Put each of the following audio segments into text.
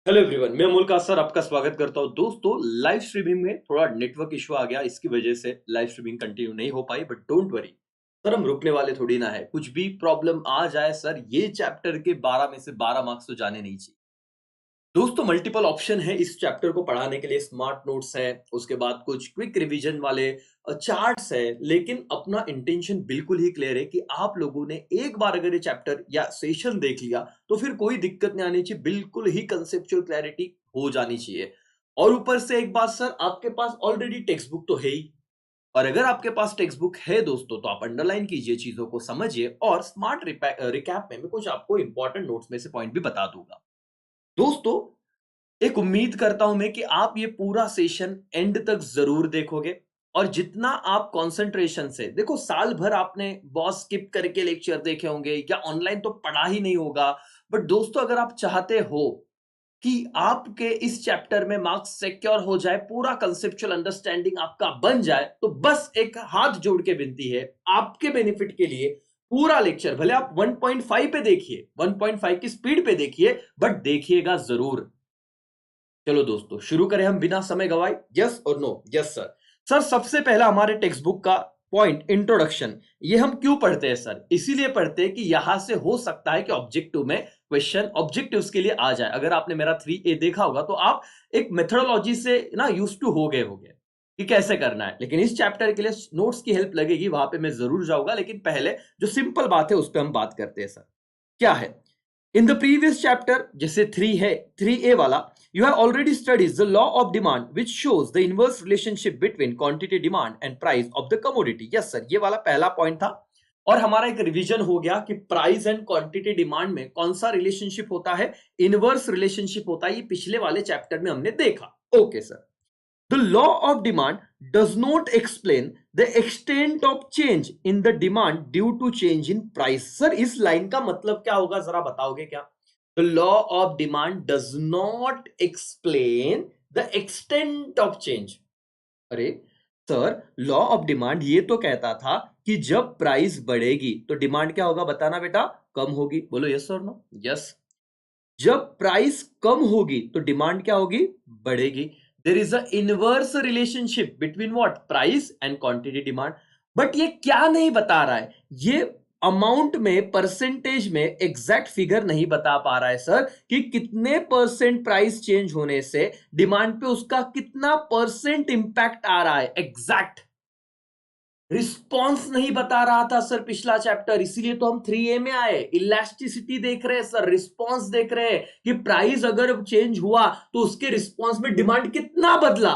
Hello everyone, मैं अमोल का sir आपका स्वागत करता हूं। दोस्तों, लाइव स्ट्रीमिंग में थोड़ा नेटवर्क इशू आ गया, इसकी वजह से लाइव स्ट्रीमिंग कंटिन्यू नहीं हो पाई। बट डोंट वरी सर, हम रुकने वाले थोड़ी ना है। कुछ भी प्रॉब्लम आ जाए सर, ये चैप्टर के 12 में से 12 मार्क्स तो जाने नहीं चाहिए। दोस्तों, मल्टीपल ऑप्शन है इस चैप्टर को पढ़ाने के लिए। स्मार्ट नोट्स है, उसके बाद कुछ क्विक रिवीजन वाले चार्ट्स है। लेकिन अपना इंटेंशन बिल्कुल ही क्लियर है कि आप लोगों ने एक बार अगर ये चैप्टर या सेशन देख लिया तो फिर कोई दिक्कत नहीं आनी चाहिए। बिल्कुल ही कंसेप्चुअल क्लैरिटी हो जानी चाहिए। और ऊपर से एक बात सर, आपके पास ऑलरेडी टेक्स्ट बुक तो है ही। और अगर आपके पास टेक्स्ट बुक है दोस्तों, तो आप अंडरलाइन कीजिए, चीजों को समझिए। और स्मार्ट रिकैप में मैं कुछ आपको इंपॉर्टेंट नोट्स में से पॉइंट भी बता दूंगा। दोस्तों, एक उम्मीद करता हूं मैं कि आप ये पूरा सेशन एंड तक जरूर देखोगे। और जितना आप कंसंट्रेशन से देखो, साल भर आपने बॉस स्किप करके लेक्चर देखे होंगे या ऑनलाइन तो पढ़ा ही नहीं होगा। बट दोस्तों, अगर आप चाहते हो कि आपके इस चैप्टर में मार्क्स सिक्योर हो जाए, पूरा कंसेप्चुअल अंडरस्टैंडिंग आपका बन जाए, तो बस एक हाथ जोड़ के विनती है आपके बेनिफिट के लिए। पूरा लेक्चर भले आप 1.5 पे देखिए, 1.5 की स्पीड पे देखिए, बट देखिएगा जरूर। चलो दोस्तों, शुरू करें हम बिना समय गवाए। Yes or no? Yes sir. Sir, सबसे पहला हमारे टेक्स्ट बुक का पॉइंट इंट्रोडक्शन। ये हम क्यों पढ़ते हैं सर? इसीलिए पढ़ते हैं कि यहां से हो सकता है कि ऑब्जेक्टिव में क्वेश्चन ऑब्जेक्टिव्स के लिए आ जाए। अगर आपने मेरा 3A देखा होगा तो आप एक मेथोडोलॉजी से ना यूज टू हो गए होंगे कि कैसे करना है। लेकिन इस चैप्टर के लिए नोट्स की हेल्प लगेगी, वहां पे मैं जरूर जाऊंगा। लेकिन पहले जो सिंपल बात है उस पर हम बात करते हैं सर। क्या है इन द प्रीवियस चैप्टर? जैसे 3 है, 3A वाला, you have already studied the law of demand which shows the inverse relationship between quantity demand and price of the commodity. Yes sir, ये वाला पहला पॉइंट था। और हमारा एक रिवीजन हो गया कि प्राइस एंड क्वांटिटी डिमांड में कौन सा रिलेशनशिप होता है? इनवर्स रिलेशनशिप होता है। ये पिछले वाले चैप्टर में हमने देखा। Okay sir. The law of demand does not explain the extent of change in the demand due to change in price. Sir, इस लाइन का मतलब क्या होगा, जरा बताओगे क्या? The law of demand does not explain the extent of change. अरे sir, law of demand ये तो कहता था कि जब प्राइस बढ़ेगी तो डिमांड क्या होगा, बताना बेटा? कम होगी। बोलो यस और नो? यस। जब प्राइस कम होगी तो डिमांड क्या होगी? बढ़ेगी। There is a inverse relationship between what? Price and quantity demand. But ये क्या नहीं बता रहा है? ये अमाउंट में, परसेंटेज में एग्जैक्ट फिगर नहीं बता पा रहा है सर कि कितने परसेंट प्राइस चेंज होने से डिमांड पे उसका कितना परसेंट इंपैक्ट आ रहा है। एग्जैक्ट रिस्पॉन्स नहीं बता रहा था सर पिछला चैप्टर। इसीलिए तो हम 3A में आए। इलास्टिसिटी देख रहे हैं सर, रिस्पॉन्स देख रहे हैं कि प्राइस अगर चेंज हुआ तो उसके रिस्पॉन्स में डिमांड कितना बदला।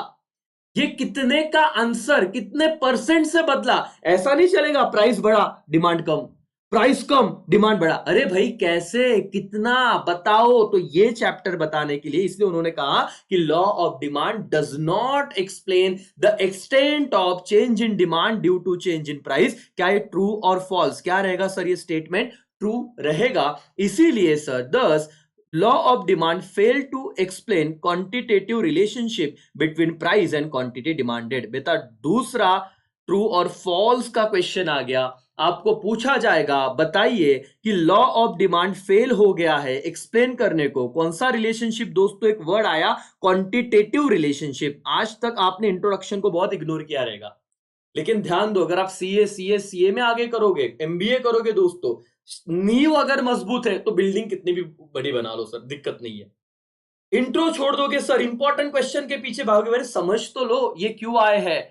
ये कितने का आंसर, कितने परसेंट से बदला। ऐसा नहीं चलेगा प्राइस बढ़ा डिमांड कम, प्राइस कम डिमांड बढ़ा। अरे भाई, कैसे, कितना, बताओ। तो ये चैप्टर बताने के लिए इसलिए उन्होंने कहा कि law of demand does not explain the extent of change in demand due to change in price. क्या ये ट्रू और फॉल्स? क्या रहेगा सर ये स्टेटमेंट? ट्रू रहेगा। इसीलिए सर, दस law of demand fail to explain quantitative relationship between price and quantity demanded। बेटा, दूसरा ट्रू और फॉल्स का क्वेश्चन आ गया, आपको पूछा जाएगा बताइए कि लॉ ऑफ डिमांड फेल हो गया है एक्सप्लेन करने को। कौन सा रिलेशनशिप दोस्तों? एक वर्ड आया, क्वांटिटेटिव रिलेशनशिप। आज तक आपने इंट्रोडक्शन को बहुत इग्नोर किया रहेगा। लेकिन ध्यान दो, अगर आप सीए में आगे करोगे, एमबीए करोगे दोस्तों, नींव अगर मजबूत है तो बिल्डिंग कितनी भी बड़ी बना लो सर, दिक्कत नहीं है। इंट्रो छोड़ दोगे सर, इंपॉर्टेंट क्वेश्चन के पीछे भागोगे। मेरे समझ तो लो ये क्यों आए हैं।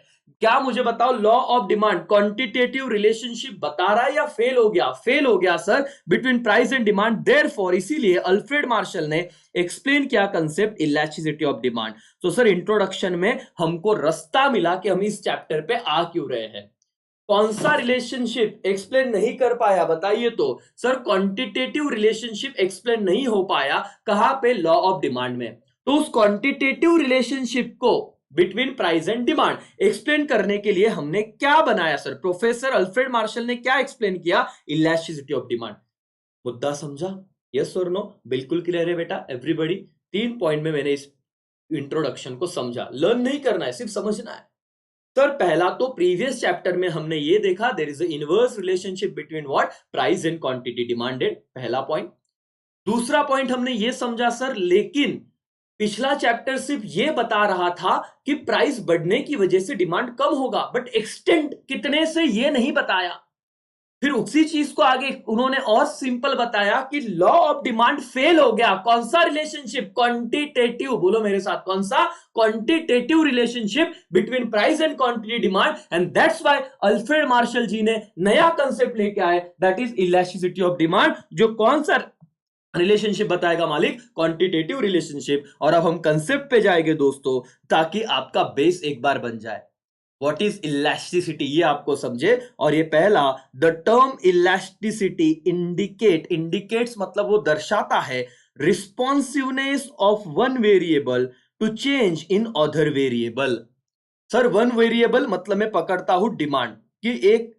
क्या मुझे बताओ, law of demand quantitative relationship बता रहा है या फेल हो गया? फेल हो गया sir, between price and demand. Therefore इसीलिए अल्फ्रेड मार्शल ने एक्सप्लेन किया कंसेप्ट इलास्टिसिटी ऑफ डिमांड। तो सर, इंट्रोडक्शन में हमको रास्ता मिला कि हम इस चैप्टर पे आ क्यों रहे हैं। कौन सा रिलेशनशिप एक्सप्लेन नहीं कर पाया बताइए? तो सर, क्वांटिटेटिव रिलेशनशिप एक्सप्लेन नहीं हो पाया। कहां पे? लॉ ऑफ डिमांड में। तो उस क्वांटिटेटिव रिलेशनशिप को between price and demand explain करने के लिए हमने क्या बनाया सर? प्रोफेसर अल्फ्रेड मार्शल ने क्या एक्सप्लेन किया? Elasticity of demand. मुद्दा समझा? Yes or no? बिल्कुल क्लियर है बेटा एवरीबॉडी। 3 पॉइंट में मैंने इस इंट्रोडक्शन को समझा। लर्न नहीं करना है, सिर्फ समझना है। सर, पहला तो प्रीवियस चैप्टर में हमने ये देखा, there is a inverse relationship between what? Price and quantity demanded. पहला पॉइंट। दूसरा पॉइंट हमने ये समझा सर, लेकिन पिछला चैप्टर सिर्फ ये बता रहा था कि प्राइस बढ़ने की वजह से डिमांड कम होगा, बट एक्सटेंट कितने से ये नहीं बताया। फिर उसी चीज को आगे उन्होंने और सिंपल बताया कि लॉ ऑफ डिमांड फेल हो गया। कौन सा रिलेशनशिप? क्वांटिटेटिव। बोलो मेरे साथ, कौन सा? Quantitative relationship between price and quantity demand. And that's why Alfred Marshall ji ने नया कंसेप्ट लेके आए, that is elasticity of demand. जो कौन सा रिलेशनशिप बताएगा मालिक? Quantitative relationship. और अब हम कंसेप्ट पे जाएंगे दोस्तों, ताकि आपका बेस एक बार बन जाए। व्हाट इज इलास्टिसिटी, ये आपको समझे। और ये पहला, द टर्म इलास्टिसिटी इंडिकेट्स मतलब वो दर्शाता है responsiveness of one variable to change in other variable. Sir one variable मतलब मैं पकड़ता हूं डिमांड कि एक,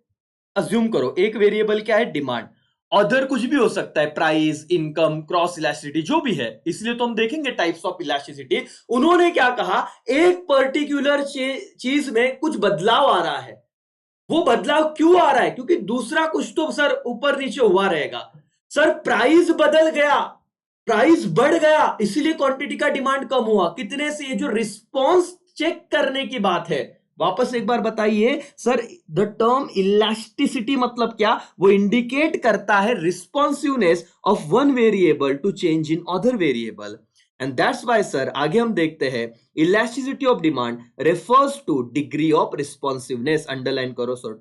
अज्यूम करो एक वेरिएबल क्या है? डिमांड। अदर कुछ भी हो सकता है, प्राइस, इनकम, क्रॉस इलास्टिसिटी, जो भी है। इसलिए तो हम देखेंगे टाइप्स ऑफ इलास्टिसिटी। उन्होंने क्या कहा? एक पर्टिकुलर चीज में कुछ बदलाव आ रहा है। वो बदलाव क्यों आ रहा है? क्योंकि दूसरा कुछ तो सर ऊपर नीचे हुआ रहेगा। सर प्राइस बदल गया, प्राइस बढ़ गया, इसलिए क्वांटिटी का डिमांड कम हुआ। कितने से? ये जो रिस्पॉन्स चेक करने की बात है। वापस एक बार बताइए सर, द टर्म इलास्टिसिटी मतलब क्या? वो इंडिकेट करता है responsiveness of one variable to change in other variable. And that's why sir आगे हम देखते हैं, elasticity of demand refers to degree of responsiveness. Underline करो सर,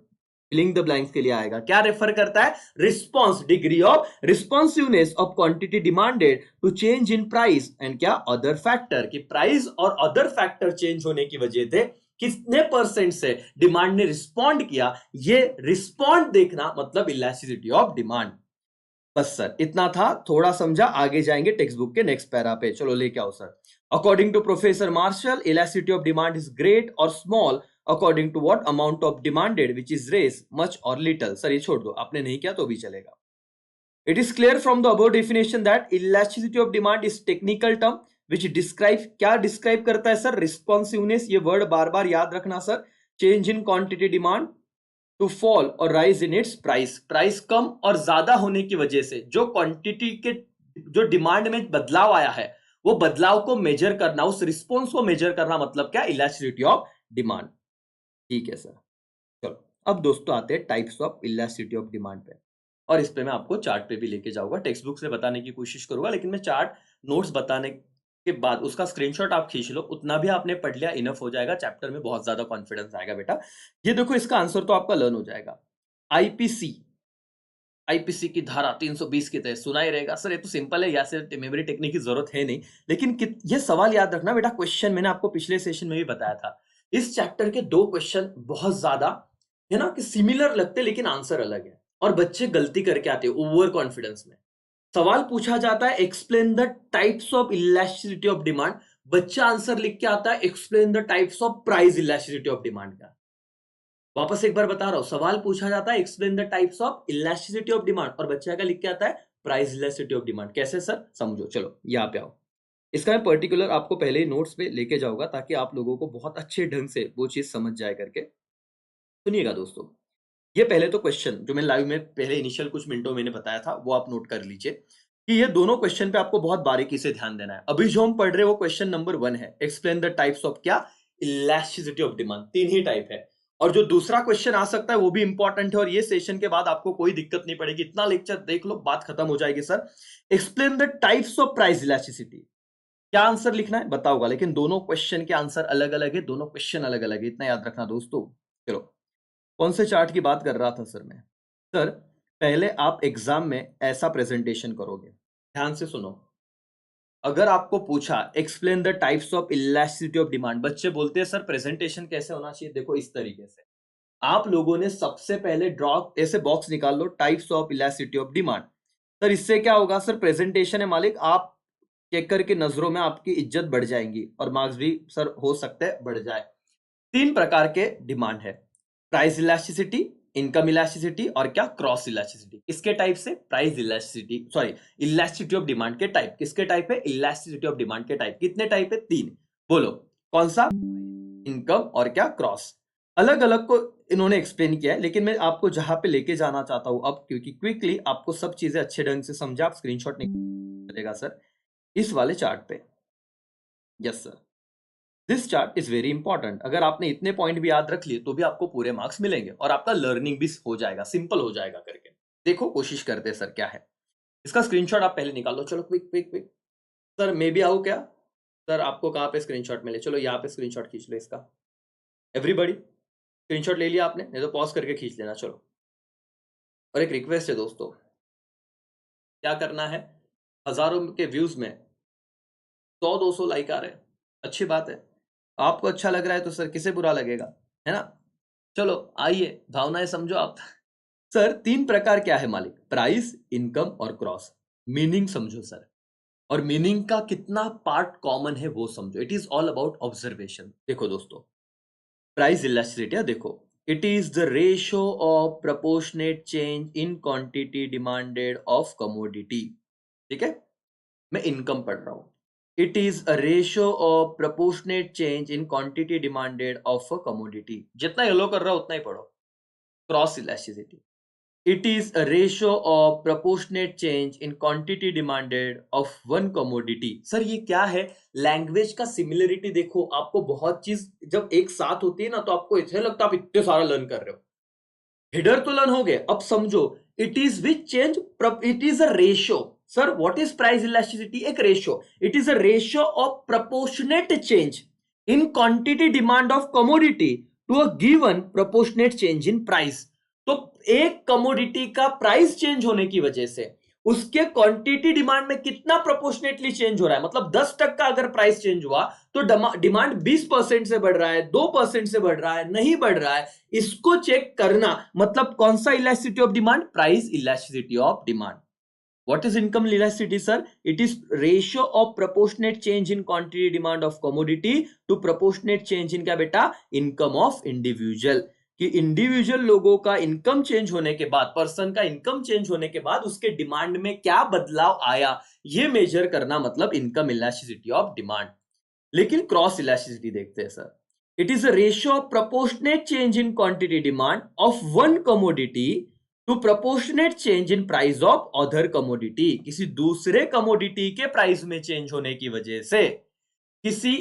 फिलिंग द ब्लैंक्स के लिए आएगा। क्या रेफर करता है? Response, degree of responsiveness of quantity demanded to change in price and क्या अदर फैक्टर, कि प्राइस और अदर फैक्टर चेंज होने की वजह से कितने परसेंट से डिमांड ने रिस्पॉन्ड किया। ये रिस्पॉन्ड देखना मतलब इलास्टिसिटी ऑफ डिमांड। बस सर इतना था, थोड़ा समझा, आगे जाएंगे टेक्स्ट बुक के नेक्स्ट पैरा पे। चलो लेके आओ sir. According to professor Marshall, elasticity of demand is great or small according to what amount of demanded which is raise much or little. Sir ये छोड़ दो, आपने नहीं किया तो भी चलेगा। It is clear from the above definition that elasticity of demand is technical term which describe, क्या डिस्क्राइब करता है सर? रिस्पॉन्सिवनेस। ये वर्ड बार बार याद रखना sir. Change in quantity demand to fall or rise in its price. Price कम और ज्यादा होने की वजह से जो क्वांटिटी के, जो डिमांड में बदलाव आया है, वो बदलाव को मेजर करना, उस रिस्पॉन्स को मेजर करना मतलब क्या? Elasticity of demand. ठीक है सर। चलो अब दोस्तों आते हैं types of elasticity of demand पे। और इस पे मैं आपको चार्ट पे भी लेके जाऊंगा, टेक्स्ट बुक से बताने की कोशिश करूंगा, लेकिन मैं चार्ट नोट्स बताने के बाद उसका स्क्रीनशॉट आप खींच लो, उतना भी आपने पढ़ लिया इनफ हो जाएगा। चैप्टर में बहुत ज्यादा कॉन्फिडेंस आएगा बेटा। ये देखो इसका आंसर तो आपका लर्न हो जाएगा। आईपीसी, आईपीसी की धारा 320 के तहत सुना ही रहेगा। सर ये तो सिंपल है, या सिर्फ मेमोरी टेक्निक की जरूरत है नहीं। लेकिन ये सवाल याद रखना बेटा, क्वेश्चन मैंने आपको पिछले सेशन में भी बताया था, इस चैप्टर के दो क्वेश्चन बहुत ज्यादा है ना कि सिमिलर लगते, लेकिन आंसर अलग है। और बच्चे गलती करके आते हैं ओवर कॉन्फिडेंस में। सवाल पूछा जाता है explain the types of elasticity of demand, बच्चा आंसर लिख के आता है explain the types of price elasticity of demand का। वापस एक बार बता रहा हूं, सवाल पूछा जाता है explain the types of elasticity of demand, और बच्चा क्या लिख के आता है? Price elasticity of demand. कैसे सर? समझो। चलो यहाँ पे आओ, इसका मैं पर्टिकुलर आपको पहले ही नोट्स पे लेके जाऊंगा, ताकि आप लोगों को बहुत अच्छे ढंग से वो चीज समझ जाए करके। सुनिएगा दोस्तों, ये पहले तो क्वेश्चन जो मैं लाइव में पहले इनिशियल कुछ मिनटों मैंने बताया था, वो आप नोट कर लीजिए कि ये दोनों क्वेश्चन पे आपको बहुत बारीकी से ध्यान देना है। अभी जो हम पढ़ रहे हैं वो क्वेश्चन नंबर 1 है, एक्सप्लेन द टाइप्स ऑफ क्या? Elasticity of demand. 3 he type है। और जो दूसरा क्वेश्चन आ सकता है वो भी इंपॉर्टेंट है, और ये सेशन के बाद आपको कोई दिक्कत नहीं पड़ेगी, इतना लेक्चर देख लो बात खत्म हो जाएगी। Sir explain the types of price elasticity, क्या आंसर लिखना है बताऊंगा, लेकिन दोनों क्वेश्चन के आंसर अलग अलग है, दोनों क्वेश्चन अलग अलग है, इतना याद रखना दोस्तों। चलो कौन से चार्ट की बात कर रहा था सर मैं? सर पहले आप एग्जाम में ऐसा प्रेजेंटेशन करोगे, ध्यान से सुनो। अगर आपको पूछा explain the types of elasticity of demand, बच्चे बोलते हैं सर प्रेजेंटेशन कैसे होना चाहिए? देखो इस तरीके से, आप लोगों ने सबसे पहले ड्रॉ ऐसे बॉक्स निकाल लो, types of elasticity of demand. Sir इससे क्या होगा? सर प्रेजेंटेशन है मालिक, आप चेकर की नजरों में आपकी इज्जत बढ़ जाएंगी, और मार्क्स भी सर हो सकते हैं बढ़ जाए। 3 प्रकार के डिमांड है, प्राइस इलास्टिसिटी, इनकम इलास्टिसिटी, और क्या? Cross elasticity. किसके टाइप से? Price elasticity, sorry elasticity of demand के टाइप। किसके टाइप है? इलास्टिसिटी ऑफ डिमांड के टाइप। कितने टाइप है? 3। बोलो कौन सा? इनकम और क्या? क्रॉस। अलग अलग को इन्होंने एक्सप्लेन किया है, लेकिन मैं आपको जहां पे लेके जाना चाहता हूं अब, क्योंकि क्विकली आपको सब चीजें अच्छे ढंग से समझा, आप स्क्रीनशॉट नहीं करेगा सर, इस वाले चार्ट पे yes sir, this chart is very important. अगर आपने इतने पॉइंट भी याद रख लिए तो भी आपको पूरे मार्क्स मिलेंगे और आपका लर्निंग भी हो जाएगा, सिंपल हो जाएगा करके। देखो कोशिश करते हैं सर क्या है। इसका स्क्रीनशॉट आप पहले निकाल लो, चलो क्विक क्विक क्विक। सर मैं भी आऊँ क्या? सर आपको कहाँ पे स्क्रीनशॉट मिले? चलो यहाँ पे स्क्रीनशॉट खींच लो इसका। एवरीबॉडी स्क्रीनशॉट ले लिया आपने? नहीं तो पॉज करके खींच लेना। चलो, और एक रिक्वेस्ट है दोस्तों, क्या करना है, हजारों के व्यूज में 100-200 लाइक आ रहे हैं, अच्छी बात है। आपको अच्छा लग रहा है तो सर किसे बुरा लगेगा, है ना? चलो आइए, भावनाएं समझो आप। सर 3 प्रकार क्या है मालिक? प्राइस, इनकम और क्रॉस। मीनिंग समझो सर, और मीनिंग का कितना पार्ट कॉमन है वो समझो। It is all about observation. देखो दोस्तों, प्राइस इलास्टिसिटी देखो, it is the ratio of proportionate change in quantity demanded of commodity. ठीक है, मैं इनकम पढ़ रहा हूं। It is a ratio of proportionate change in quantity demanded of a commodity. जितना येलो कर रहा हूं उतना ही पढ़ो। Cross elasticity, it is a ratio of proportionate change in quantity demanded of one commodity। Sir ये क्या है? लैंग्वेज का सिमिलरिटी देखो, आपको बहुत चीज जब एक साथ होती है ना तो आपको ऐसा लगता है आप इतने सारा लर्न कर रहे हो। हेडर तो लर्न हो गए, अब समझो। It is which change, it is a ratio. Sir what is price elasticity? एक ratio. It is a ratio of proportionate change in quantity demand of commodity to a given proportionate change in price. तो एक commodity का price change होने की वजह से उसके quantity demand में कितना प्रोपोर्शनेटली चेंज हो रहा है। मतलब 10% अगर प्राइस चेंज हुआ तो डिमांड 20% से बढ़ रहा है, 2% से बढ़ रहा है, नहीं बढ़ रहा है, इसको चेक करना। मतलब कौन सा elasticity of demand? Price elasticity of demand. What is income elasticity, sir? It is ratio of proportionate change in quantity demand of commodity to proportionate change in क्या बेटा? Income of individual। कि individual लोगों का income change होने के बाद, person का income change होने के बाद उसके डिमांड में क्या बदलाव आया, ये मेजर करना मतलब इनकम इलास्टिसिटी ऑफ डिमांड। लेकिन क्रॉस इलास्टिसिटी देखते हैं sir. It is a ratio of proportionate change in quantity demand of one commodity to proportionate change in price of other commodity. किसी दूसरे कमोडिटी के प्राइस में change होने की वजह से किसी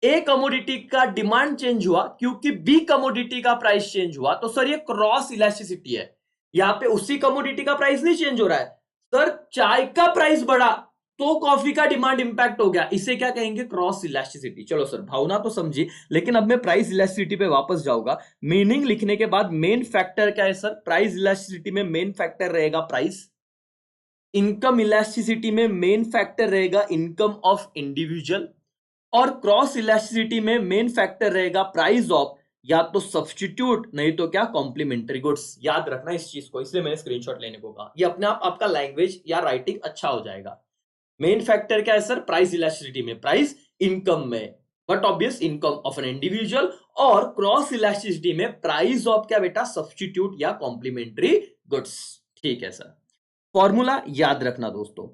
ए कमोडिटी का डिमांड चेंज हुआ क्योंकि बी कमोडिटी का प्राइस चेंज हुआ, तो सर ये क्रॉस इलास्टिसिटी है। यहां पे उसी कमोडिटी का प्राइस नहीं चेंज हो रहा है। सर चाय का प्राइस बढ़ा तो कॉफी का डिमांड इंपैक्ट हो गया, इसे क्या कहेंगे? Cross elasticity. चलो सर भावना तो समझी, लेकिन अब मैं प्राइस इलास्टिसिटी पे वापस जाऊंगा। मीनिंग लिखने के बाद मेन फैक्टर क्या है सर? प्राइस इलास्टिसिटी में मेन फैक्टर रहेगा प्राइस। इनकम इलास्टिसिटी में मेन फैक्टर रहेगा इनकम ऑफ इंडिविजुअल। और क्रॉस इलास्टिसिटी में मेन फैक्टर रहेगा प्राइस ऑफ या तो सब्स्टिट्यूट, नहीं तो क्या? Complementary goods. याद रखना इस चीज को, इसलिए मैंने स्क्रीनशॉट लेने को कहा। ये अपने आप आपका लैंग्वेज या राइटिंग अच्छा हो जाएगा। मेन फैक्टर क्या है सर? प्राइस इलास्टिसिटी में प्राइस, इनकम में but obvious income of an individual, और क्रॉस इलास्टिसिटी में प्राइस ऑफ क्या बेटा? सब्स्टिट्यूट या कॉम्प्लीमेंट्री गुड्स। ठीक है सर, फॉर्मूला याद रखना दोस्तों।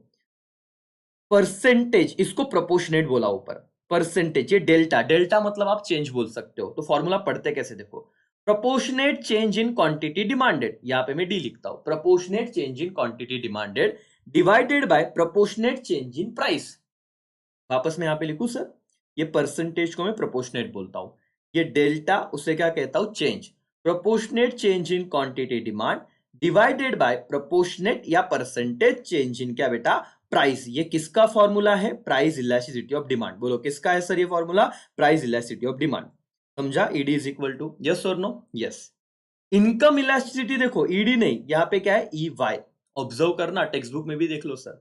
परसेंटेज, इसको प्रोपोर्शनेट बोला ऊपर, परसेंटेज ये डेल्टा। डेल्टा मतलब आप चेंज बोल सकते हो। तो फॉर्मूला पढ़ते कैसे देखो, proportionate change in quantity demanded, यहां पे मैं डी लिखता हूं, proportionate change in quantity demanded divided by proportionate change in price. वापस में यहां पे लिखूं सर, ये परसेंटेज को मैं प्रोपोर्शनेट बोलता हूं, ये डेल्टा उसे क्या कहता हूं? Change. Proportionate change in quantity demand divided by proportionate या परसेंटेज चेंज इन क्या बेटा? प्राइस। ये किसका फॉर्मूला है? Price elasticity of demand. बोलो किसका है सर ये formula? Price elasticity of demand. समझा? ED is equal to, yes or no? Yes. Income elasticity देखो, ईडी नहीं, यहां पे क्या है? E Y. ऑब्जर्व करना, टेक्स्ट बुक में भी देख लो सर।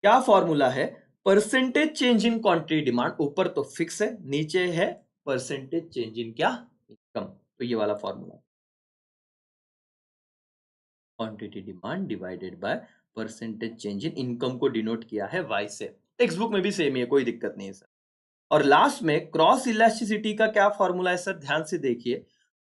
क्या फॉर्मूला है? Percentage change in quantity demand, ऊपर तो फिक्स है, नीचे है परसेंटेज चेंज इन क्या? इनकम। तो ये वाला formula, quantity demand divided by percentage change in income को डिनोट किया है वाई से। टेक्स्ट बुक में भी सेम ही है, कोई दिक्कत नहीं है सर। और लास्ट में क्रॉस इलास्टिसिटी का क्या फॉर्मूला है सर? ध्यान से देखिए,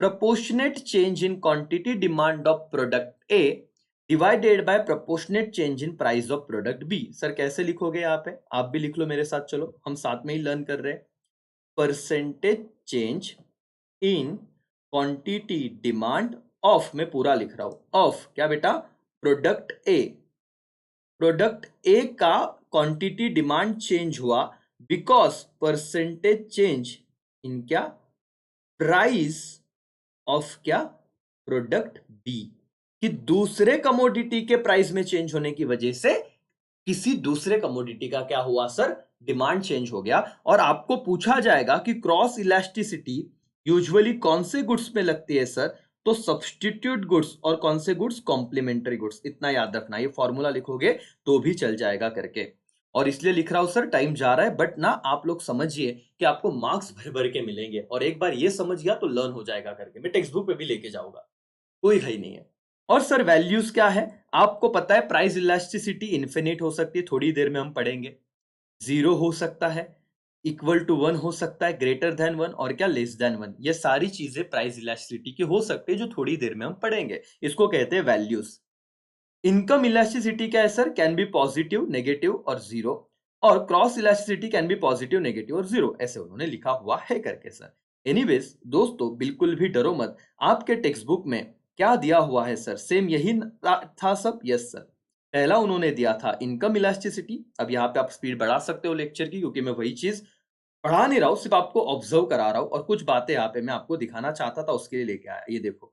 proportionate change in quantity demand of product A divided by proportionate change in price of product B. Sir कैसे लिखोगे? यहाँ पे आप भी लिख लो मेरे साथ, चलो हम साथ में ही लर्न कर रहे हैं। Percentage change in quantity demand of, मैं पूरा लिख रहा हूं, ऑफ क्या बेटा? प्रोडक्ट ए। प्रोडक्ट ए का क्वांटिटी डिमांड चेंज हुआ बिकॉज परसेंटेज चेंज इन क्या, प्राइस ऑफ क्या, प्रोडक्ट बी, कि दूसरे कमोडिटी के प्राइस में चेंज होने की वजह से किसी दूसरे कमोडिटी का क्या हुआ सर, डिमांड चेंज हो गया। और आपको पूछा जाएगा कि क्रॉस इलास्टिसिटी यूजुअली कौन से गुड्स में लगती है सर, तो सब्स्टिट्यूट गुड्स और कौन से गुड्स, कॉम्प्लीमेंट्री गुड्स। इतना याद रखना, ये फॉर्मूला लिखोगे तो भी चल जाएगा करके। और इसलिए लिख रहा हूं सर, टाइम जा रहा है, बट ना आप लोग समझिए कि आपको मार्क्स भर भर के मिलेंगे, और एक बार ये समझ गया तो लर्न हो जाएगा करके। मैं टेक्स्ट बुक पे भी लेके जाऊंगा, कोई है ही नहीं है। और सर वैल्यूज क्या है, आपको पता है प्राइस इलास्टिसिटी इन्फिनिट हो सकती है, थोड़ी देर में हम पढ़ेंगे। जीरो हो सकता है, इक्वल टू वन हो सकता है, ग्रेटर देन वन, और क्या, लेस देन वन। ये सारी चीजें प्राइस इलास्टिसिटी की हो सकती है, जो थोड़ी देर में हम पढ़ेंगे। इसको कहते हैं वैल्यूज। इनकम इलास्टिसिटी क्या है sir, can be positive, negative और जीरो। और cross elasticity can be positive, negative और जीरो, ऐसे उन्होंने लिखा हुआ है करके सर। एनीवेज दोस्तों, बिल्कुल भी डरो मत, आपके टेक्स्ट बुक में क्या दिया हुआ है सर, सेम यही था सब। यस सर, पहला उन्होंने दिया था इनकम इलास्टिसिटी। अब यहाँ पे आप स्पीड बढ़ा सकते हो लेक्चर की, क्योंकि मैं वही चीज पढ़ा नहीं रहा हूं, सिर्फ आपको ऑब्जर्व करा रहा हूं, और कुछ बातें यहाँ पे मैं आपको दिखाना चाहता था, उसके लिए लेके आया। ये देखो,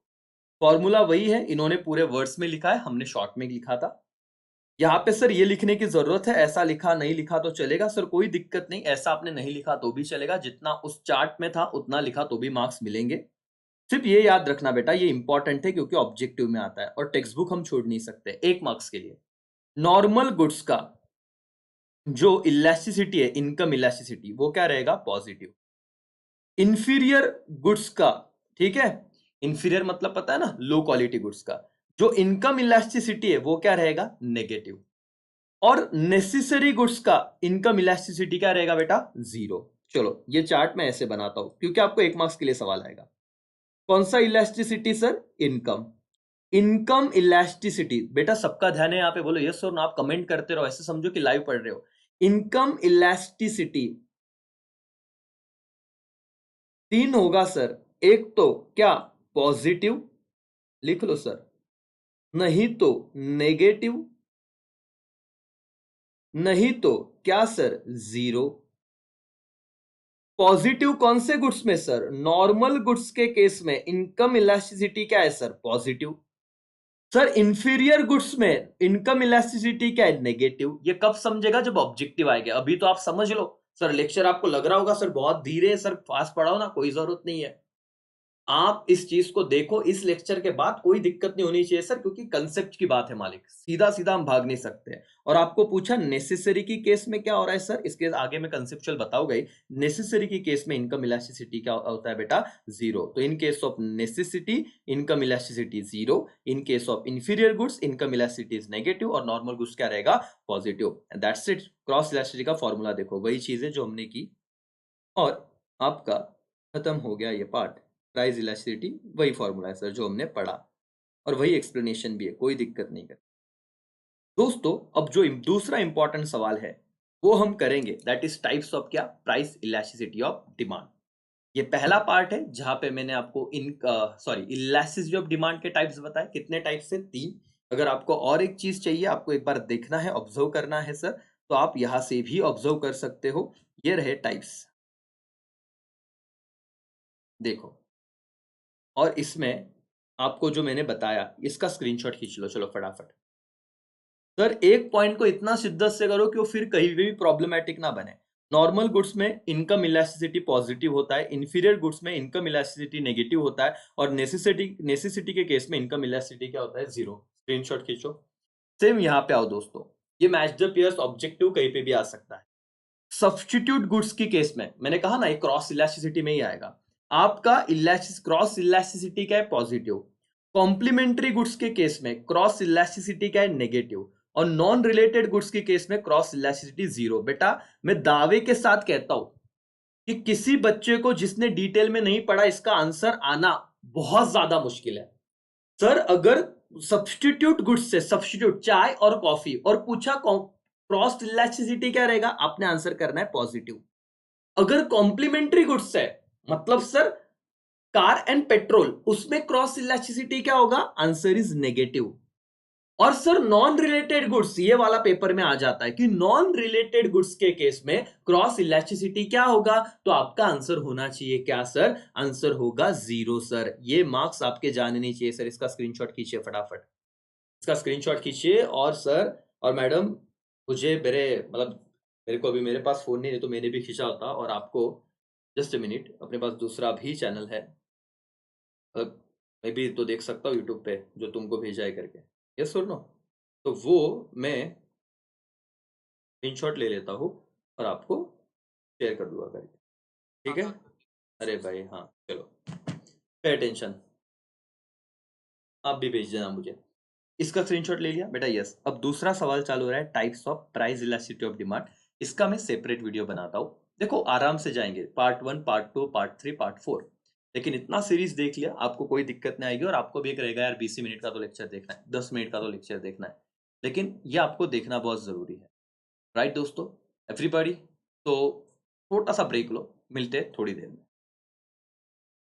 फॉर्मूला वही है, इन्होंने पूरे वर्ड्स में लिखा है, हमने शॉर्ट में लिखा था। यहाँ पे सर ये लिखने की जरूरत है, ऐसा लिखा नहीं लिखा तो चलेगा सर, कोई दिक्कत नहीं। ऐसा आपने नहीं लिखा तो भी चलेगा, जितना उस चार्ट में था उतना लिखा तो भी मार्क्स मिलेंगे। सिर्फ ये याद रखना बेटा, ये इंपॉर्टेंट है क्योंकि ऑब्जेक्टिव में आता है, और टेक्स्ट बुक हम छोड़ नहीं सकते 1 मार्क्स के लिए। नॉर्मल गुड्स का जो इलास्टिसिटी है, इनकम इलास्टिसिटी, वो क्या रहेगा, पॉजिटिव। इंफीरियर गुड्स का, ठीक है, इंफीरियर मतलब पता है ना, लो क्वालिटी गुड्स का जो इनकम इलास्टिसिटी है वो क्या रहेगा, नेगेटिव। और नेसेसरी गुड्स का इनकम इलास्टिसिटी क्या रहेगा बेटा, जीरो। चलो ये चार्ट मैं ऐसे बनाता हूं, क्योंकि आपको 1 मार्क्स के लिए सवाल आएगा। कौन सा elasticity sir, income. Income elasticity, बेटा सबका ध्यान है यहाँ पे, बोलो यस और नो, आप कमेंट करते रहो, ऐसे समझो कि लाइव पढ़ रहे हो। इनकम इलास्टिसिटी 3 होगा सर, एक तो क्या, पॉजिटिव, लिख लो सर, नहीं तो नेगेटिव, नहीं तो क्या सर, जीरो। पॉजिटिव कौन से गुड्स में सर, नॉर्मल गुड्स के केस में इनकम इलास्टिसिटी क्या है sir, positive. Sir inferior goods में इनकम इलास्टिसिटी क्या है, नेगेटिव। ये कब समझेगा, जब ऑब्जेक्टिव आएगा, अभी तो आप समझ लो। सर लेक्चर आपको लग रहा होगा सर बहुत धीरे है, सर फास्ट पढ़ाओ ना, कोई जरूरत नहीं है। आप इस चीज को देखो, इस लेक्चर के बाद कोई दिक्कत नहीं होनी चाहिए सर, क्योंकि कंसेप्ट की बात है मालिक, सीधा सीधा हम भाग नहीं सकते हैं। और आपको पूछा नेसेसरी की केस में क्या हो रहा है सर, इसके आगे मैं कंसेप्चुअल बताऊंगा ही। नेसेसरी की केस में इनकम इलास्टिसिटी क्या होता है बेटा, जीरो। तो in case of necessity income elasticity zero, in case of inferior goods income elasticity is negative, और नॉर्मल गुड्स क्या रहेगा, positive. That's it. Cross elasticity का फॉर्मूला देखो, वही चीजें जो हमने की, और आपका खत्म हो गया ये पार्ट। प्राइस इलास्टिसिटी वही फॉर्मूला है सर जो हमने पढ़ा, और वही एक्सप्लेनेशन भी है, कोई दिक्कत नहीं है दोस्तों। अब जो दूसरा इंपॉर्टेंट सवाल है वो हम करेंगे, दैट इज टाइप्स ऑफ क्या, प्राइस इलास्टिसिटी ऑफ डिमांड। ये पहला पार्ट है जहां पे मैंने आपको इलास्टिसिटी ऑफ डिमांड के टाइप्स बताए। कितने टाइप्स है, 3। अगर आपको और एक चीज चाहिए, आपको एक बार देखना है, ऑब्जर्व करना है सर, तो आप यहां से भी ऑब्जर्व कर सकते हो। ये रहे टाइप्स, देखो। और इसमें आपको जो मैंने बताया, इसका स्क्रीनशॉट खींच लो, चलो फटाफट। सर एक पॉइंट को इतना शिद्दत से करो कि वो फिर कहीं भी प्रॉब्लमेटिक ना बने। नॉर्मल गुड्स में इनकम इलास्टिसिटी पॉजिटिव होता है, इंफीरियर गुड्स में इनकम इलास्टिसिटी नेगेटिव होता है, और नेसेसिटी के केस में इनकम इलास्टिसिटी क्या होता है, जीरो। स्क्रीनशॉट खींचो। सेम यहाँ पे आओ दोस्तों, ये मैच द पेयर्स ऑब्जेक्टिव कहीं पे भी आ सकता है। सब्स्टिट्यूट गुड्स की केस में मैंने कहा ना, ये क्रॉस इलास्टिसिटी में ही आएगा। आपका क्रॉस इलास्टिसिटी क्या है, पॉजिटिव। कॉम्प्लीमेंट्री गुड्स के केस में क्रॉस इलास्टिसिटी क्या है, नेगेटिव। और नॉन रिलेटेड गुड्स के केस में क्रॉस इलास्टिसिटी जीरो। बेटा मैं दावे के साथ कहता हूं कि किसी बच्चे को जिसने डिटेल में नहीं पढ़ा, इसका आंसर आना बहुत ज्यादा मुश्किल है। सर अगर सब्स्टिट्यूट गुड्स से, सब्स्टिट्यूट चाय और कॉफी, और पूछा क्रॉस इलास्टिसिटी क्या रहेगा, आपने आंसर करना है पॉजिटिव। अगर कॉम्प्लीमेंट्री गुड्स है, मतलब सर कार एंड पेट्रोल, उसमें क्रॉस इलास्टिसिटी क्या होगा, आंसर इज नेगेटिव। और सर नॉन रिलेटेड गुड्स, ये वाला पेपर में आ जाता है कि नॉन रिलेटेड गुड्स के केस में क्रॉस इलास्टिसिटी क्या होगा, तो आपका आंसर होना चाहिए क्या सर, आंसर होगा 0 सर। ये मार्क्स आपके जाने नहीं चाहिए सर। इसका स्क्रीनशॉट खींचिए फटाफट, इसका स्क्रीनशॉट खींचिए। और सर और मैडम, मुझे मेरे मतलब मेरे को अभी मेरे पास फोन नहीं है, तो मैंने भी खींचा होता। और आपको जस्ट अ मिनट, अपने पास दूसरा भी चैनल है, मतलब मैं भी तो देख सकता हूँ यूट्यूब पे जो तुमको भेजा है करके, यस और नो, तो वो मैं स्क्रीनशॉट ले लेता हूँ और आपको शेयर कर दूंगा करके, ठीक है। अरे भाई हाँ, चलो पे अटेंशन, आप भी भेज देना मुझे। इसका स्क्रीनशॉट ले लिया बेटा, यस। अब दूसरा सवाल चालू हो रहा है, types of price elasticity of demand. इसका मैं सेपरेट वीडियो बनाता हूँ। देखो आराम से जाएंगे, पार्ट 1, पार्ट 2, पार्ट 3, पार्ट 4। लेकिन इतना सीरीज देख लिया, आपको कोई दिक्कत नहीं आएगी। और आपको भी एक रहेगा यार, 20 मिनट का तो लेक्चर देखना है, 10 मिनट का तो लेक्चर देखना है, लेकिन ये आपको देखना बहुत जरूरी है। राइट दोस्तों, एवरीबॉडी। तो छोटा सा ब्रेक लो, मिलते हैं थोड़ी देर में।